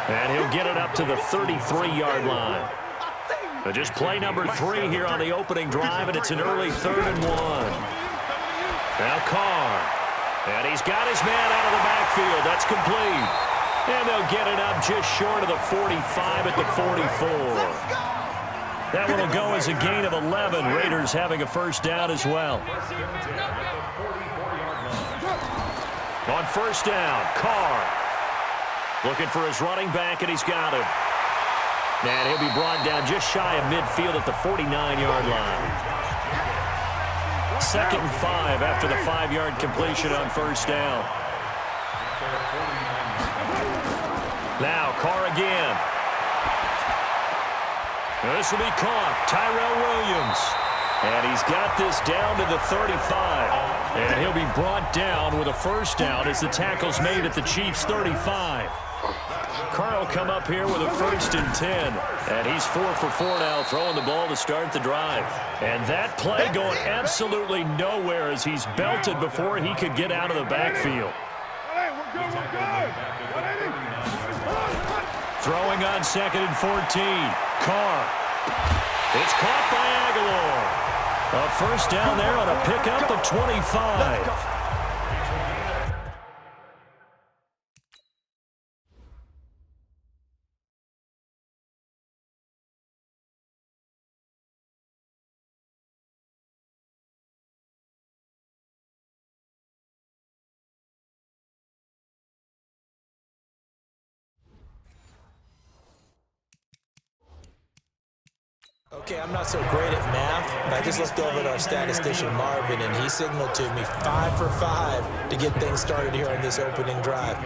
And he'll get it up to the 33-yard line. But just play number 3 here on the opening drive, and it's an early 3rd and 1. Now Carr. And he's got his man out of the backfield. That's complete. And they'll get it up just short of the 45 at the 44. That one will go as a gain of 11. Raiders having a first down as well. On first down, Carr. Looking for his running back, and he's got him. And he'll be brought down just shy of midfield at the 49-yard line. 2nd and 5 after the 5-yard completion on first down. Now Carr again. This will be caught. Tyrell Williams. And he's got this down to the 35. And he'll be brought down with a first down as the tackle's made at the Chiefs' 35. Carr will come up here with a 1st and 10. And he's 4 for 4 now, throwing the ball to start the drive. And that play going absolutely nowhere as he's belted before he could get out of the backfield. Throwing on 2nd and 14. Carr. It's caught by Aguilar. A first down there on a pickup of 25. Okay, I'm not so great at math, but I just looked over at our statistician, Marvin, and he signaled to me 5 for 5 to get things started here on this opening drive.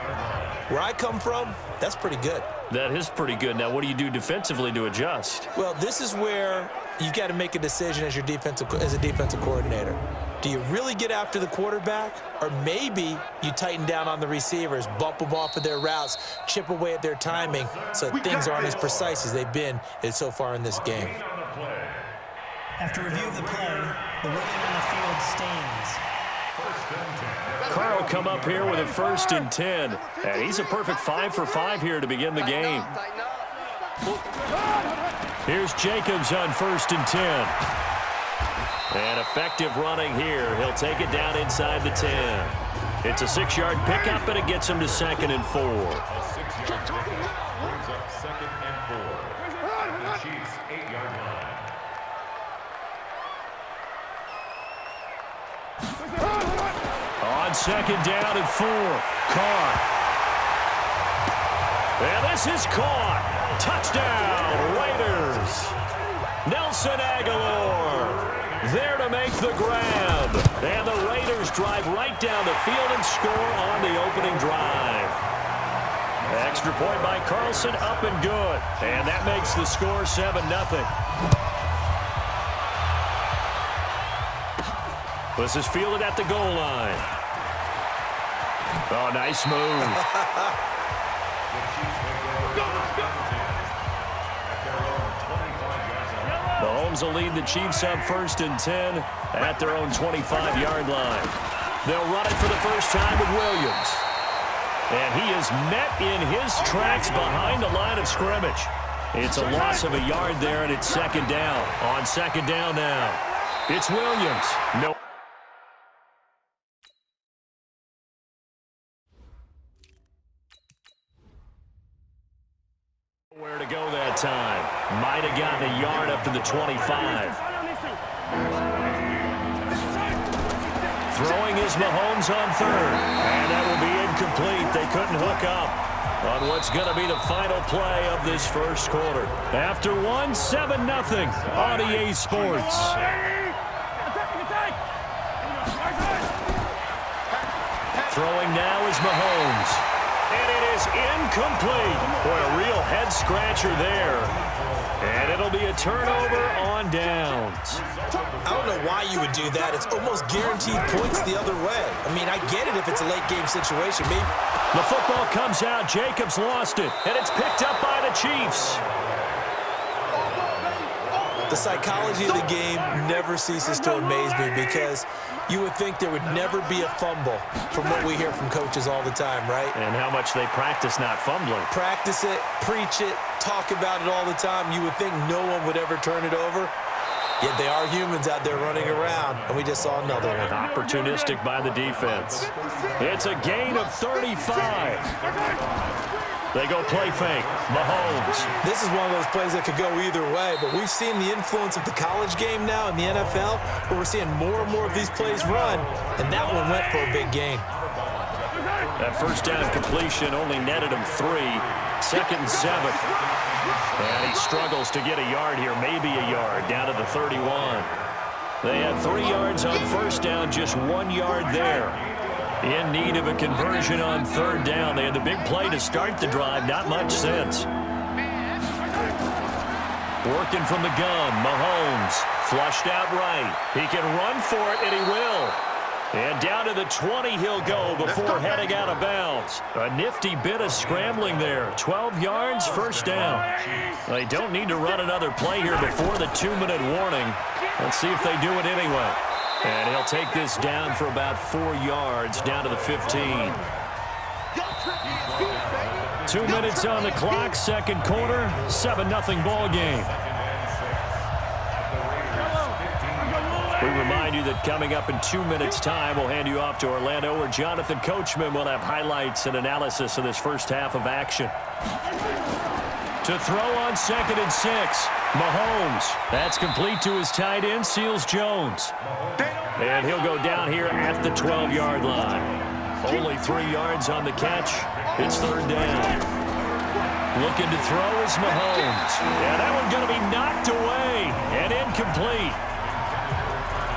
Where I come from, that's pretty good. That is pretty good. Now, what do you do defensively to adjust? Well, this is where you got to make a decision as a defensive coordinator. Do you really get after the quarterback, or maybe you tighten down on the receivers, bump them off of their routes, chip away at their timing so things aren't as precise as they've been so far in this game? After review of the play, the ruling on the field stands. Carr will come up here with a 1st and 10. And he's a perfect 5 for 5 here to begin the game. Here's Jacobs on 1st and 10. And effective running here. He'll take it down inside the 10. It's a 6-yard pickup, and it gets him to 2nd and 4. A 6-yard pickup brings up 2nd and 4. The Chiefs' 8-yard line. On 2nd down and 4. Carr. And this is caught. Touchdown, Raiders. Nelson Aguilar there to make the grab. And the Raiders drive right down the field and score on the opening drive. Extra point by Carlson, up and good. And that makes the score 7-0. This is fielded at the goal line. Oh, nice move. Mahomes will lead the Chiefs up 1st and 10 at their own 25-yard line. They'll run it for the first time with Williams. And he is met in his tracks behind the line of scrimmage. It's a loss of a yard there, and it's 2nd down. On 2nd down now, it's Williams. No. Where to go that time. Might have gotten a yard up to the 25. Throwing is Mahomes on 3rd. And that will be incomplete. They couldn't hook up on what's going to be the final play of this first quarter. After 7-0 on EA Sports. Throwing now is Mahomes. And it is incomplete. Boy, a real head-scratcher there. And it'll be a turnover on downs. I don't know why you would do that. It's almost guaranteed points the other way. I mean, I get it if it's a late-game situation. Maybe. The football comes out. Jacobs lost it. And it's picked up by the Chiefs. The psychology of the game never ceases to amaze me because you would think there would never be a fumble from what we hear from coaches all the time, right? And how much they practice not fumbling. Practice it, preach it, talk about it all the time. You would think no one would ever turn it over. Yet they are humans out there running around, and we just saw another one. Opportunistic by the defense. It's a gain of 35. They go play fake. Mahomes. This is one of those plays that could go either way, but we've seen the influence of the college game now in the NFL, where we're seeing more and more of these plays run, and that one went for a big gain. That first down completion only netted him 3. 2nd and 7. And he struggles to get a yard here, maybe a yard, down to the 31. They had 3 yards on first down, just 1 yard there. In need of a conversion on 3rd down. They had the big play to start the drive, not much since. Working from the gun, Mahomes, flushed out right. He can run for it, and he will. And down to the 20 he'll go before heading out of bounds. A nifty bit of scrambling there. 12 yards, first down. They don't need to run another play here before the 2-minute warning. Let's see if they do it anyway. And he'll take this down for about 4 yards, down to the 15. 2 minutes on the clock, second quarter, 7-0 ball game. We remind you that coming up in 2 minutes' time, we'll hand you off to Orlando, where Jonathan Coachman will have highlights and analysis of this first half of action. To throw on 2nd and 6, Mahomes. That's complete to his tight end, Seals Jones. And he'll go down here at the 12-yard line. Only 3 yards on the catch. It's 3rd down. Looking to throw is Mahomes. Yeah, that one's going to be knocked away and incomplete.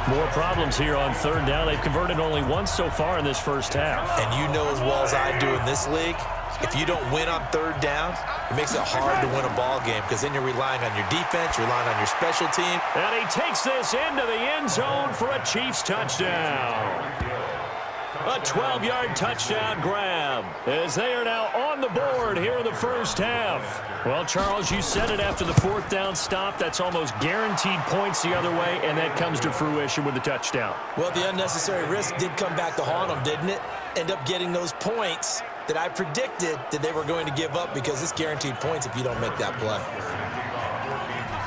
More problems here on 3rd down. They've converted only once so far in this first half. And you know as well as I do in this league, if you don't win on 3rd down, it makes it hard to win a ball game because then you're relying on your defense, you're relying on your special team. And he takes this into the end zone for a Chiefs touchdown. A 12-yard touchdown grab as they are now on the board here in the first half. Well, Charles, you said it after the 4th down stop. That's almost guaranteed points the other way, and that comes to fruition with the touchdown. Well, the unnecessary risk did come back to haunt them, didn't it? End up getting those points that I predicted that they were going to give up because it's guaranteed points if you don't make that play.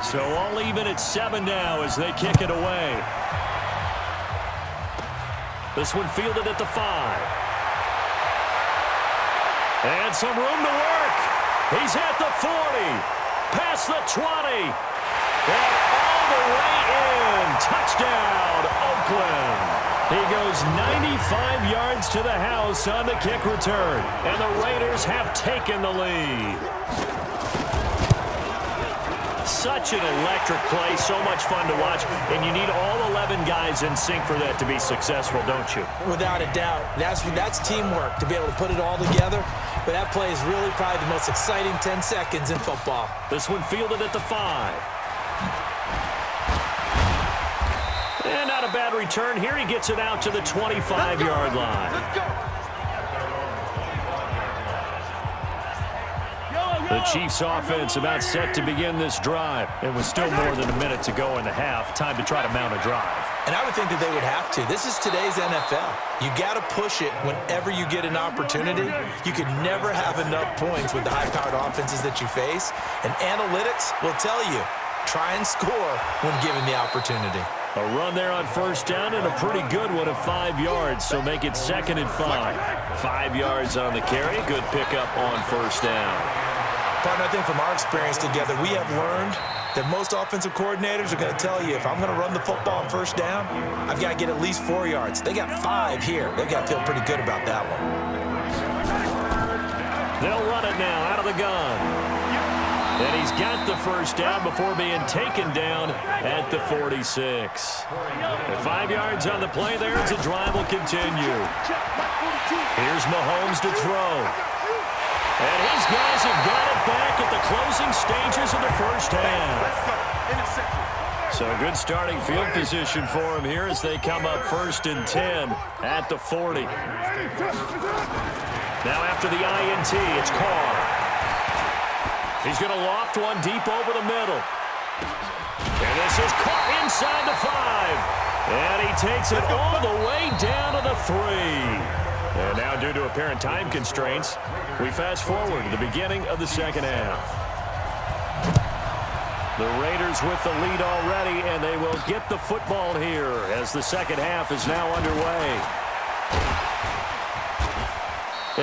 So all even at 7 now as they kick it away. This one fielded at the 5. And some room to work. He's at the 40. Past the 20. And all the way in. Touchdown, Oakland. He goes 95 yards to the house on the kick return. And the Raiders have taken the lead. Such an electric play, so much fun to watch, and you need all 11 guys in sync for that to be successful, don't you? Without a doubt. That's teamwork to be able to put it all together, but that play is really probably the most exciting 10 seconds in football. This one fielded at the 5. And not a bad return here. He gets it out to the 25-yard line. The Chiefs offense about set to begin this drive. It was still more than a minute to go in the half. Time to try to mount a drive. And I would think that they would have to. This is today's NFL. You got to push it whenever you get an opportunity. You could never have enough points with the high-powered offenses that you face. And analytics will tell you, try and score when given the opportunity. A run there on first down and a pretty good one of 5 yards, so make it 2nd and 5. 5 yards on the carry. Good pickup on first down. Partner, I think from our experience together, we have learned that most offensive coordinators are going to tell you, if I'm going to run the football on first down, I've got to get at least 4 yards. They got 5 here. They've got to feel pretty good about that one. They'll run it now out of the gun. And he's got the first down before being taken down at the 46. And 5 yards on the play there as the drive will continue. Here's Mahomes to throw. And his guys have got it back at the closing stages of the first half. So good starting field position for him here as they come up 1st and 10 at the 40. Now after the INT, it's Carr. He's going to loft one deep over the middle. And then This is caught inside the 5. And he takes it all the way down to the 3. And now, due to apparent time constraints, we fast forward to the beginning of the second half. The Raiders with the lead already, and they will get the football here as the second half is now underway.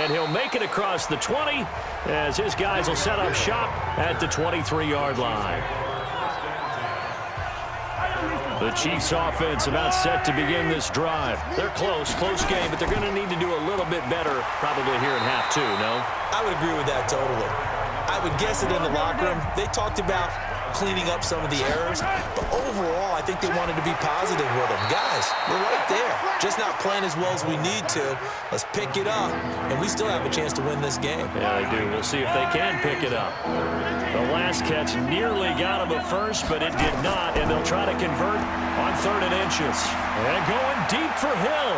And he'll make it across the 20 as his guys will set up shop at the 23-yard line. The Chiefs offense about set to begin this drive. They're close game, but they're going to need to do a little bit better probably here in half 2, no? I would agree with that totally. I would guess it in the locker room. They talked about cleaning up some of the errors, but overall, I think they wanted to be positive with them. Guys, we're right there. Just not playing as well as we need to. Let's pick it up, and we still have a chance to win this game. Yeah, they do. We'll see if they can pick it up. The last catch nearly got him a first, but it did not, and they'll try to convert on 3rd and inches. And going deep for Hill.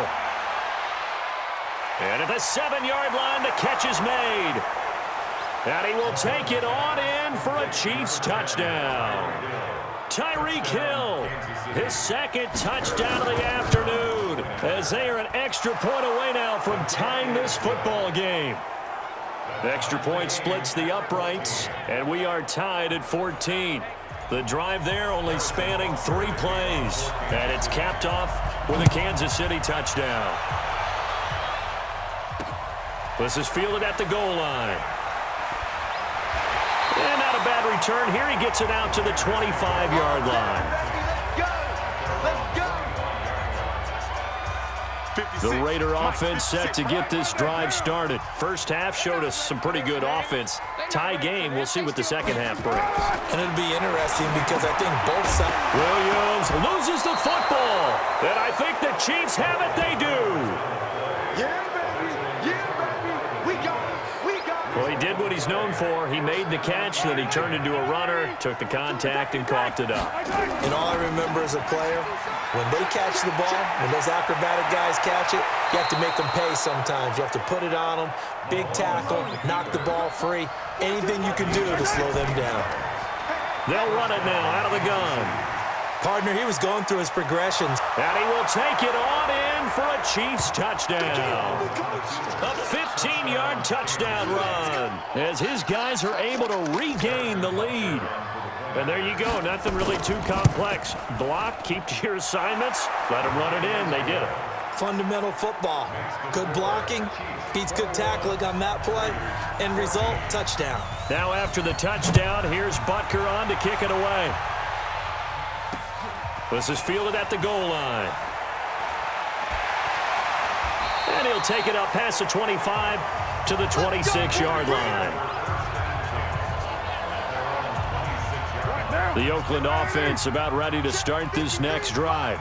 And at the 7-yard line, the catch is made. And he will take it on in for a Chiefs touchdown. Tyreek Hill, his 2nd touchdown of the afternoon, as they are an extra point away now from tying this football game. The extra point splits the uprights, and we are tied at 14. The drive there only spanning 3 plays, and it's capped off with a Kansas City touchdown. This is fielded at the goal line. And not a bad return here. He gets it out to the 25-yard line. The Raider offense set to get this drive started. First half showed us some pretty good offense. Tie game. We'll see what the second half brings. And it'll be interesting because I think both sides. Williams loses the football. And I think the Chiefs have it. They do. Well, he did what he's known for. He made the catch, then he turned into a runner, took the contact, and coughed it up. And all I remember as a player, when they catch the ball, when those acrobatic guys catch it, you have to make them pay sometimes. You have to put it on them, big tackle, knock the ball free, anything you can do to slow them down. They'll run it now out of the gun. Partner, he was going through his progressions. And he will take it on in for a Chiefs touchdown. A 15-yard touchdown run as his guys are able to regain the lead. And there you go. Nothing really too complex. Block, keep to your assignments, let them run it in. They did it. Fundamental football. Good blocking, beats good tackling on that play. End result, touchdown. Now after the touchdown, here's Butker on to kick it away. This is fielded at the goal line. And he'll take it up past the 25 to the 26-yard line. The Oakland offense about ready to start this next drive.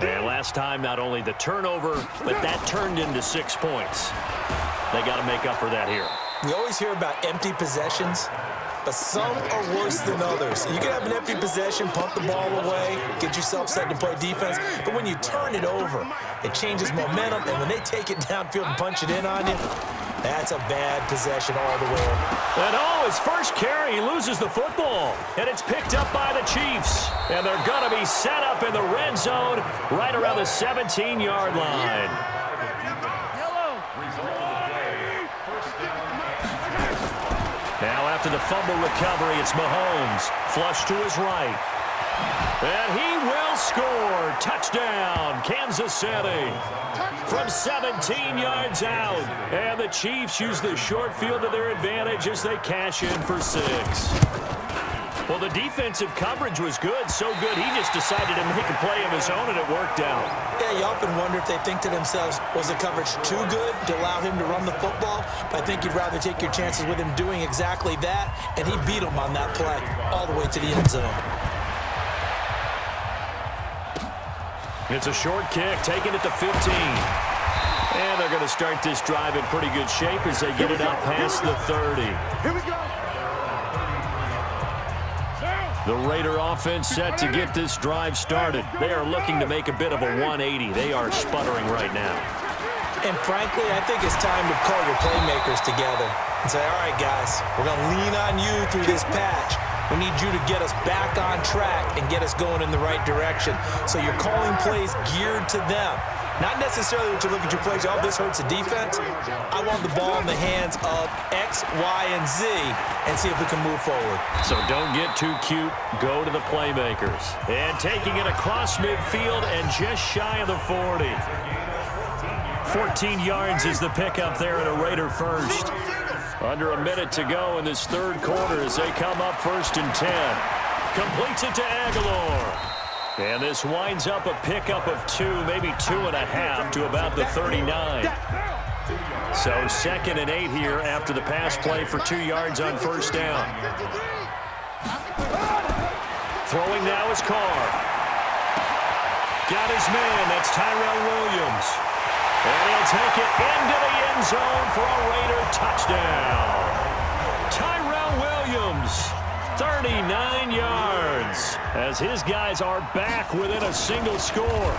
And last time, not only the turnover, but that turned into 6 points. They got to make up for that here. We always hear about empty possessions, but some are worse than others. You can have an empty possession, pump the ball away, get yourself set to play defense, but when you turn it over, it changes momentum, and when they take it downfield and punch it in on you, that's a bad possession all the way over. And his first carry, he loses the football, and it's picked up by the Chiefs. And they're going to be set up in the red zone right around the 17-yard line. Now after the fumble recovery, it's Mahomes. Flush to his right. And he will score. Touchdown, Kansas City. From 17 yards out. And the Chiefs use the short field to their advantage as they cash in for 6. Well, the defensive coverage was good, so good he just decided to make a play of his own, and it worked out. Yeah, you often wonder if they think to themselves, was the coverage too good to allow him to run the football? But I think you'd rather take your chances with him doing exactly that, and he beat him on that play all the way to the end zone. It's a short kick, taken at the 15. And they're going to start this drive in pretty good shape as they get it up past the 30. Here we go. The Raider offense set to get this drive started. They are looking to make a bit of a 180. They are sputtering right now. And frankly, I think it's time to call your playmakers together and say, all right, guys, we're going to lean on you through this patch. We need you to get us back on track and get us going in the right direction. So you're calling plays geared to them. Not necessarily what you look at your plays, oh, this hurts the defense. I want the ball in the hands of X, Y, and Z and see if we can move forward. So don't get too cute. Go to the playmakers. And taking it across midfield and just shy of the 40. 14 yards is the pickup there at a Raider first. Under a minute to go in this third quarter as they come up 1st and 10. Completes it to Aguilar. And this winds up a pickup of 2, maybe 2.5 to about the 39. So 2nd and 8 here after the pass play for 2 yards on 1st down. Throwing now is Carr. Got his man. That's Tyrell Williams. And he'll take it into the end zone for a Raider touchdown. Tyrell Williams, 39 yards, as his guys are back within a single score.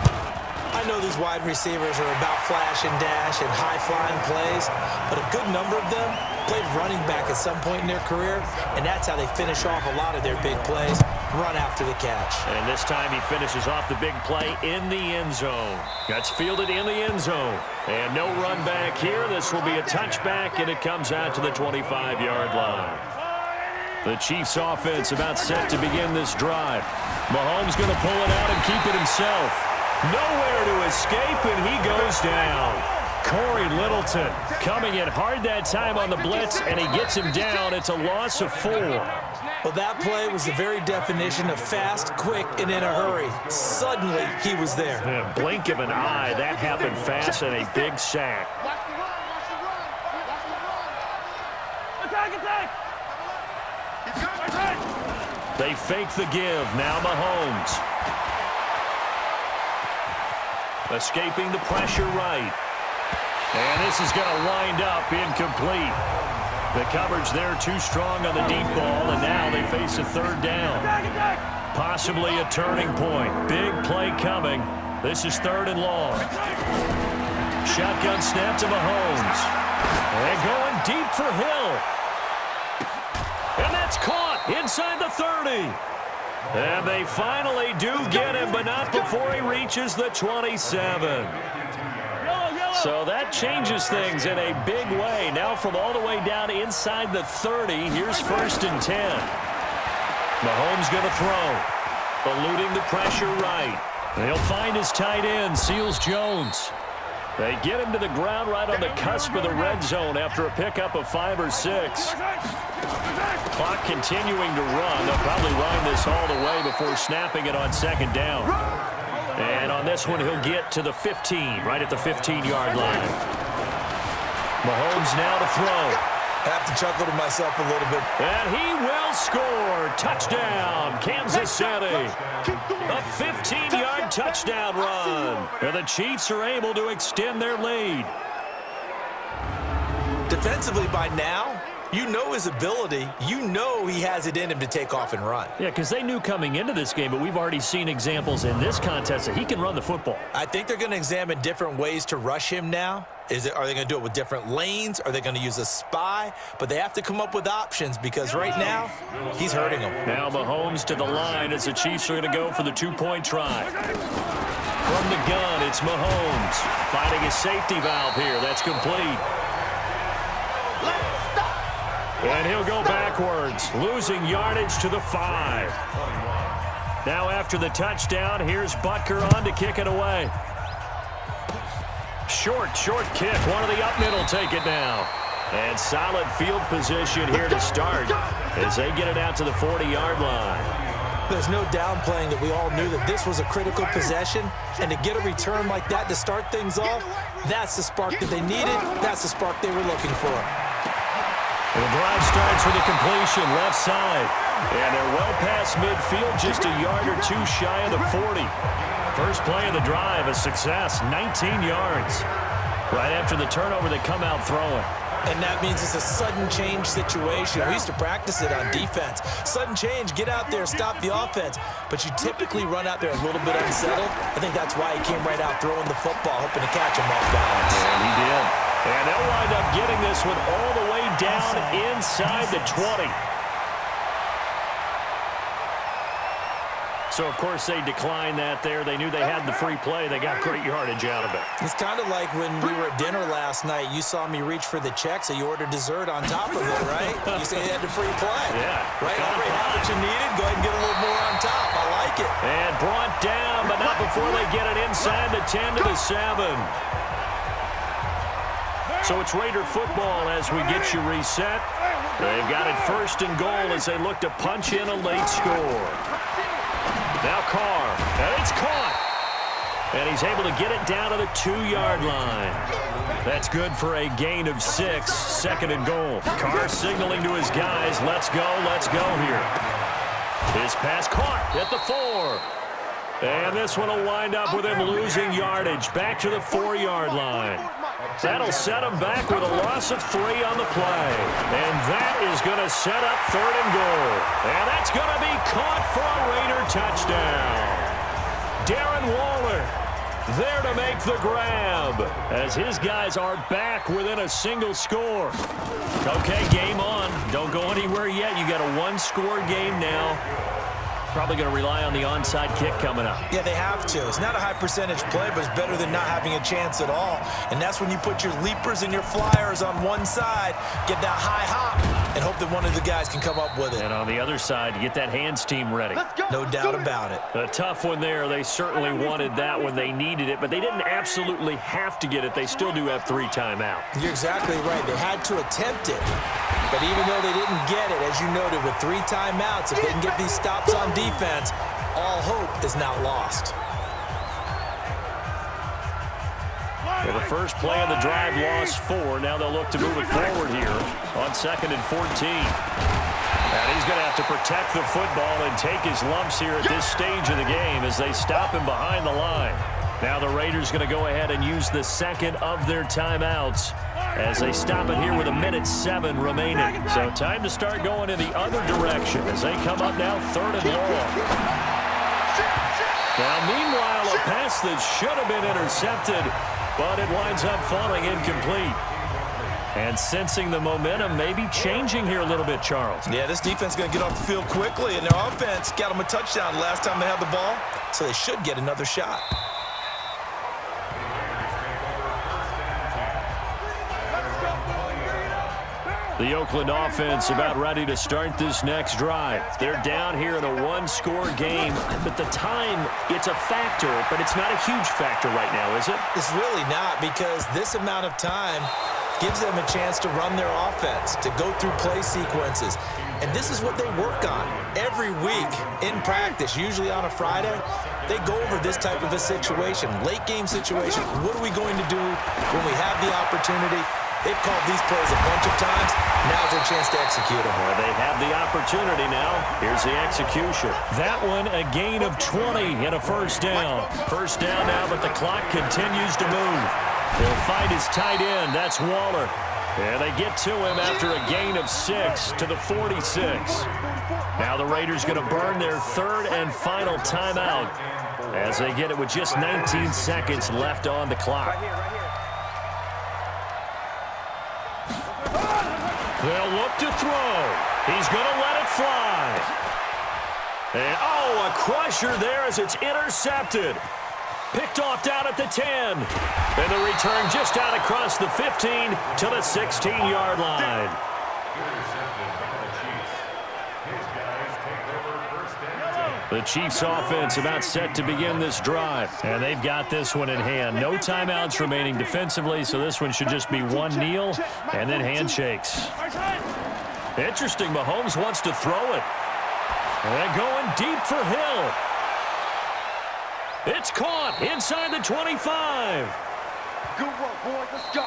I know these wide receivers are about flash and dash and high-flying plays, but a good number of them played running back at some point in their career, and that's how they finish off a lot of their big plays, run after the catch. And this time he finishes off the big play in the end zone. That's fielded in the end zone. And no run back here. This will be a touchback, and it comes out to the 25-yard line. The Chiefs offense about set to begin this drive. Mahomes going to pull it out and keep it himself. Nowhere to escape, and he goes down. Corey Littleton coming in hard that time on the blitz, and he gets him down. It's a loss of 4. Well, that play was the very definition of fast, quick, and in a hurry. Suddenly, he was there. Yeah, blink of an eye. That happened fast, and a big sack. They fake the give. Now Mahomes. Escaping the pressure right. And this is going to wind up incomplete. The coverage there too strong on the deep ball, and now they face a 3rd down. Possibly a turning point. Big play coming. This is 3rd and long. Shotgun snap to Mahomes. And going deep for Hill. And that's caught inside the 30. And they finally do get him, but not before he reaches the 27. So that changes things in a big way. Now from all the way down inside the 30, here's 1st and 10. Mahomes going to throw. Eluding the pressure right. He'll find his tight end, Seals Jones. They get him to the ground right on the cusp of the red zone after a pickup of 5 or 6. Clock continuing to run. They'll probably wind this all the way before snapping it on 2nd down. And on this one, he'll get to the 15, right at the 15-yard line. Mahomes now to throw. I have to chuckle to myself a little bit. And he will score. Touchdown, Kansas City. A 15-yard touchdown run. And the Chiefs are able to extend their lead. Defensively by now, you know his ability. You know he has it in him to take off and run. Yeah, because they knew coming into this game, but we've already seen examples in this contest that he can run the football. I think they're going to examine different ways to rush him now. Are they going to do it with different lanes? Are they going to use a spy? But they have to come up with options because right now, he's hurting them. Now Mahomes to the line as the Chiefs are going to go for the 2-point try. From the gun, it's Mahomes. Finding a safety valve here. That's complete. And he'll go backwards, losing yardage to the 5. Now after the touchdown, here's Butker on to kick it away. Short kick. One of the up middle take it now. And solid field position here to start as they get it out to the 40-yard line. There's no downplaying that we all knew that this was a critical possession, and to get a return like that to start things off, that's the spark that they needed. That's the spark they were looking for. And the drive starts with a completion left side. And they're well past midfield, just a yard or two shy of the 40. First play of the drive, a success, 19 yards. Right after the turnover, they come out throwing. And that means it's a sudden change situation. We used to practice it on defense. Sudden change, get out there, stop the offense. But you typically run out there a little bit unsettled. I think that's why he came right out throwing the football, hoping to catch him off balance. And he did. And they'll wind up getting this one all the way down inside the 20. So, of course, they declined that there. They knew they had the free play. They got great yardage out of it. It's kind of like when we were at dinner last night. You saw me reach for the check, so you ordered dessert on top of it, right? You say you had the free play. Yeah. Right? Already had what you needed. Go ahead and get a little more on top. I like it. And brought down, but not before they get it inside the 10 to the 7. So it's Raider football as we get you reset. They've got it 1st and goal as they look to punch in a late score. Now Carr, and it's caught. And he's able to get it down to the 2-yard line. That's good for a gain of 6, 2nd and goal. Carr signaling to his guys, let's go here. His pass caught at the 4. And this one will wind up with him losing yardage back to the 4-yard line. That'll set him back with a loss of 3 on the play. And that is going to set up 3rd and goal. And that's going to be caught for a Raider touchdown. Darren Waller there to make the grab as his guys are back within a single score. Okay, game on. Don't go anywhere yet. You got a 1-score game now. Probably going to rely on the onside kick coming up. Yeah, they have to. It's not a high percentage play, but it's better than not having a chance at all. And that's when you put your leapers and your flyers on one side, get that high hop, and hope that one of the guys can come up with it. And on the other side, get that hands team ready. No doubt about it. A tough one there. They certainly wanted that when they needed it, but they didn't absolutely have to get it. They still do have 3 timeouts. You're exactly right. They had to attempt it. But even though they didn't get it, as you noted, with 3 timeouts, if they can get these stops on defense, all hope is not lost. Well, the first play of the drive lost 4. Now they'll look to move it forward here on 2nd and 14. And he's going to have to protect the football and take his lumps here at this stage of the game as they stop him behind the line. Now the Raiders going to go ahead and use the 2nd of their timeouts as they stop it here with 1:07 remaining. So time to start going in the other direction as they come up now 3rd and long. Now meanwhile, a pass that should have been intercepted, but it winds up falling incomplete. And sensing the momentum maybe changing here a little bit, Charles. Yeah, this defense is going to get off the field quickly, and their offense got them a touchdown last time they had the ball, so they should get another shot. The Oakland offense about ready to start this next drive. They're down here in a 1-score game, but the time, it's a factor, but it's not a huge factor right now, is it? It's really not, because this amount of time gives them a chance to run their offense, to go through play sequences. And this is what they work on every week in practice, usually on a Friday. They go over this type of a situation, late game situation. What are we going to do when we have the opportunity? They've called these plays a bunch of times. Now's their chance to execute them. Well, they have the opportunity now. Here's the execution. That one, a gain of 20 and a 1st down. 1st down now, but the clock continues to move. He'll find his tight end. That's Waller. And they get to him after a gain of 6 to the 46. Now the Raiders going to burn their 3rd and final timeout as they get it with just 19 seconds left on the clock. They'll look to throw. He's going to let it fly. And, oh, a crusher there as it's intercepted. Picked off down at the 10. And the return just out across the 15 to the 16-yard line. The Chiefs offense about set to begin this drive. And they've got this one in hand. No timeouts remaining defensively, so this one should just be one kneel and then handshakes. Interesting, Mahomes wants to throw it. And going deep for Hill. It's caught inside the 25. Good work, boys. Let's go.